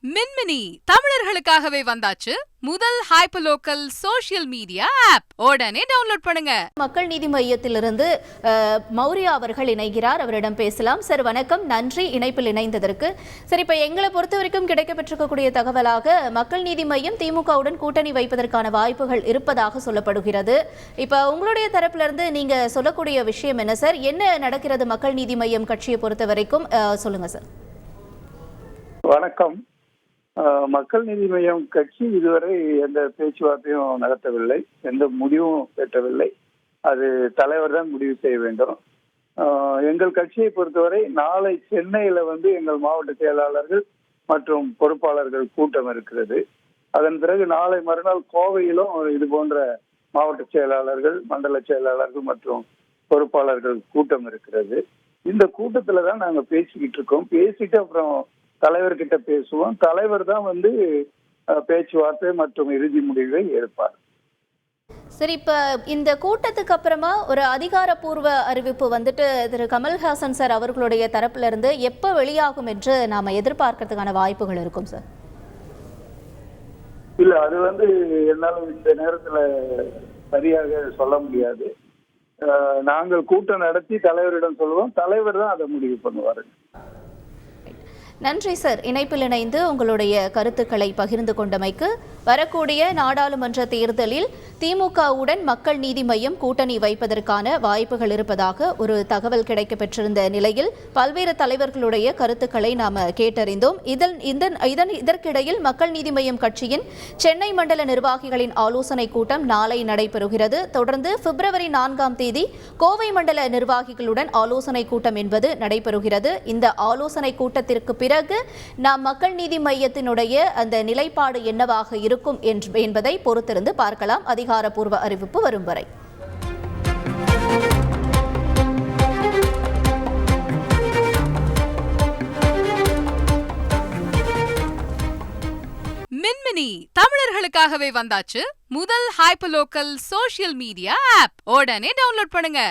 மின்மினி தமிழர்களுக்காகவே வந்தாச்சு முதல் hyper local social media app. உடனே டவுன்லோட் பண்ணுங்க. மக்கள் நீதி மையத்திலிருந்து மௌரியா அவர்கள் இணைகிறார். அவரிடம் பேசலாம். சார் வணக்கம், நன்றி இணைப்பில் இணைந்ததற்கு. சரி, இப்ப எங்களை பொறுத்த வரைக்கும் கிடைக்கப்பெற்றிருக்கக்கூடிய தகவலாக மக்கள் நீதி மையம் திமுகவுடன் கூட்டணி வைப்பதற்கான வாய்ப்புகள் இருப்பதாக சொல்லப்படுகிறது. இப்ப உங்களுடைய தரப்பிலிருந்து நீங்க சொல்லக்கூடிய விஷயம் என்ன சார்? என்ன நடக்கிறது மக்கள் நீதி மையம் கட்சியை பொறுத்த வரைக்கும் சொல்லுங்க சார். வணக்கம். மக்கள் நீதி மையம் கட்சி இதுவரை எந்த பேச்சுவார்த்தையும் நடத்தவில்லை, எந்த முடிவும் எட்டவில்லை. அது தலைவர் தான் முடிவு செய்ய வேண்டும். எங்கள் கட்சியை பொறுத்தவரை நாளை சென்னையில எங்கள் மாவட்ட செயலாளர்கள் மற்றும் பொறுப்பாளர்கள் கூட்டம் இருக்கிறது. அதன் பிறகு நாளை மறுநாள் கோவையிலும் இது போன்ற மாவட்ட செயலாளர்கள், மண்டல செயலாளர்கள் மற்றும் பொறுப்பாளர்கள் கூட்டம் இருக்கிறது. இந்த கூட்டத்துல தான் நாங்க பேசிக்கிட்டு இருக்கோம். பேசிட்டு அப்புறம் தலைவர்கிட்ட பேசுவோம். தலைவர் தான் பேச்சுவார்த்தை மற்றும் இறுதி முடிவை எடுப்பார். சரி, இப்ப இந்த கூட்டத்துக்கு அப்புறமா ஒரு அதிகாரப்பூர்வ அறிவிப்பு திரு கமல்ஹாசன் சார் அவர்களுடைய தரப்புல இருந்து எப்ப வெளியாகும் என்று நாம எதிர்பார்க்கறதுக்கான வாய்ப்புகள் இருக்கும் சார்? இல்ல, அது என்னால இந்த நேரத்துல சரியாக சொல்ல முடியாது. நாங்கள் கூட்டம் நடத்தி தலைவரிடம் சொல்லுவோம். தலைவர் தான் அதை முடிவு பண்ணுவாரு. நன்றி சார், இணைப்பில் இணைந்து உங்களுடைய கருத்துக்களை பகிர்ந்து கொண்டமைக்கு. வரக்கூடிய நாடாளுமன்ற தேர்தலில் திமுகவுடன் மக்கள் நீதி மையம் கூட்டணி வைப்பதற்கான வாய்ப்புகள் இருப்பதாக ஒரு தகவல் கிடைக்கப்பெற்றிருந்த நிலையில் பல்வேறு தலைவர்களுடைய கருத்துக்களை நாம் கேட்டறிந்தோம். இதற்கிடையில் மக்கள் நீதி மையம் கட்சியின் சென்னை மண்டல நிர்வாகிகளின் ஆலோசனை கூட்டம் நாளை நடைபெறுகிறது. தொடர்ந்து பிப்ரவரி 4ஆம் தேதி கோவை மண்டல நிர்வாகிகளுடன் ஆலோசனை கூட்டம் என்பது நடைபெறுகிறது. இந்த ஆலோசனை கூட்டத்திற்கு பிறகு நாம் மக்கள் நீதி மையத்தினுடைய அந்த நிலைப்பாடு என்னவாக இருக்கும் என்பதை பொறுத்திருந்து பார்க்கலாம், அதிகாரப்பூர்வ அறிவிப்பு வரும் வரை. மின்மினி தமிழர்களுக்காகவே வந்தாச்சு முதல் hyper local social media app. உடனே டவுன்லோட் பண்ணுங்க.